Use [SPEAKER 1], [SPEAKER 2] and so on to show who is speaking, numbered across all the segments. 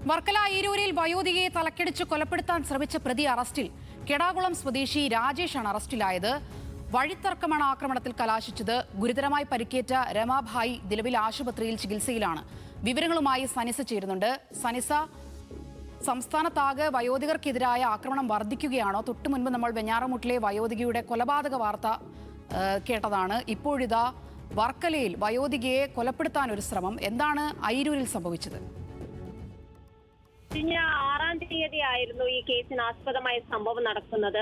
[SPEAKER 1] വർക്കല ഈരൂരിൽ വയോധികയെ തലക്കടിച്ച് കൊലപ്പെടുത്താൻ ശ്രമിച്ച പ്രതി അറസ്റ്റിൽ. കെടാകുളം സ്വദേശി രാജേഷാണ് അറസ്റ്റിലായത്. വഴിത്തർക്കമാണ് ആക്രമണത്തിൽ കലാശിച്ചത്. ഗുരുതരമായി പരിക്കേറ്റ രമാഭായി നിലവിൽ ആശുപത്രിയിൽ ചികിത്സയിലാണ്. വിവരങ്ങളുമായി സനിസ ചേരുന്നുണ്ട്. സനിസ, സംസ്ഥാനത്താകെ വയോധികർക്കെതിരായ ആക്രമണം വർദ്ധിക്കുകയാണോ? തൊട്ടു മുൻപ് നമ്മൾ വെഞ്ഞാറമൂട്ടിലെ വയോധികയുടെ കൊലപാതക വാർത്ത കേട്ടതാണ്. ഇപ്പോഴിതാ വർക്കലയിൽ വയോധികയെ കൊലപ്പെടുത്താൻ ഒരു ശ്രമം. എന്താണ് അയിരൂരിൽ സംഭവിച്ചത്?
[SPEAKER 2] കഴിഞ്ഞ 6-ാം തീയതിയായിരുന്നു ഈ കേസിന് ആസ്പദമായ സംഭവം നടക്കുന്നത്.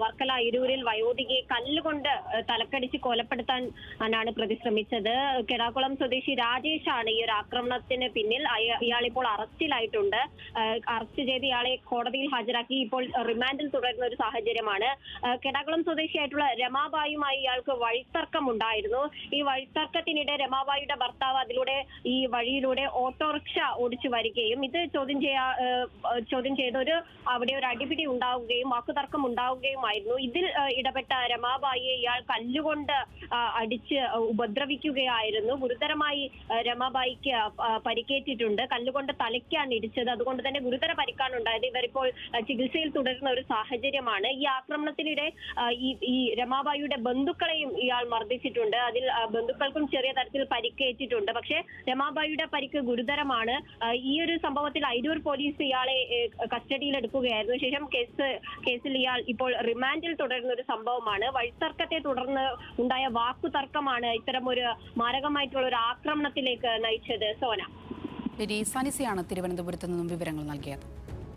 [SPEAKER 2] വർക്കല അയിരൂരിൽ വയോധികയെ കല്ലുകൊണ്ട് തലക്കടിച്ച് കൊലപ്പെടുത്താൻ ആണ് പ്രതി ശ്രമിച്ചത്. കെടാകുളം സ്വദേശി രാജേഷാണ് ഈ ഒരു ആക്രമണത്തിന് പിന്നിൽ. ഇയാളിപ്പോൾ അറസ്റ്റിലായിട്ടുണ്ട്. അറസ്റ്റ് ചെയ്ത് ഇയാളെ കോടതിയിൽ ഹാജരാക്കി ഇപ്പോൾ റിമാൻഡിൽ തുടരുന്ന ഒരു സാഹചര്യമാണ്. കെടാകുളം സ്വദേശിയായിട്ടുള്ള രമാബായുമായി ഇയാൾക്ക് വഴിത്തർക്കം ഉണ്ടായിരുന്നു. ഈ വഴിത്തർക്കത്തിനിടെ രമാബായിയുടെ ഭർത്താവ് അതിലൂടെ ഈ വഴിയിലൂടെ ഓട്ടോറിക്ഷ ഓടിച്ചു വരികയും ഇത് ചോദ്യം ചെയ്തൊരു അവിടെ ഒരു അടിപിടി ഉണ്ടാവുകയും വാക്കുതർക്കം ഉണ്ടാവുകയുമായിരുന്നു. ഇതിൽ ഇടപെട്ട രമാബായിയെ ഇയാൾ കല്ലുകൊണ്ട് അടിച്ച് ഉപദ്രവിക്കുകയായിരുന്നു. ഗുരുതരമായി രമാബായിക്ക് പരിക്കേറ്റിട്ടുണ്ട്. കല്ലുകൊണ്ട് തലയ്ക്കാണ് ഇടിച്ചത്. അതുകൊണ്ട് തന്നെ ഗുരുതര പരിക്കാണ് ഉണ്ടായത്. ഇവരിപ്പോൾ ചികിത്സയിൽ തുടരുന്ന ഒരു സാഹചര്യമാണ്. ഈ ആക്രമണത്തിനിടെ ഈ രമാബായിയുടെ ബന്ധുക്കളെയും ഇയാൾ മർദ്ദിച്ചിട്ടുണ്ട്. അതിൽ ബന്ധുക്കൾക്കും ചെറിയ തരത്തിൽ പരിക്കേറ്റിട്ടുണ്ട്. പക്ഷേ രമാബായിയുടെ പരിക്ക് ഗുരുതരമാണ്. ഈ ഒരു സംഭവത്തിൽ അയിരൂർ പോലീസ് ഇയാളെ കസ്റ്റഡിയിലെടുക്കുകയായിരുന്നു. ശേഷം കേസിൽ ഇയാൾ ഇപ്പോൾ റിമാൻഡിൽ തുടരുന്ന ഒരു സംഭവമാണ്. വഴിത്തർക്കത്തെ തുടർന്ന് ഉണ്ടായ വാക്കുതർക്കമാണ് ഇത്തരം ഒരു മാരകമായിട്ടുള്ള ഒരു ആക്രമണത്തിലേക്ക് നയിച്ചത്. സോന,
[SPEAKER 1] സനിസയാണ് തിരുവനന്തപുരത്ത് നിന്നും വിവരങ്ങൾ നൽകിയത്.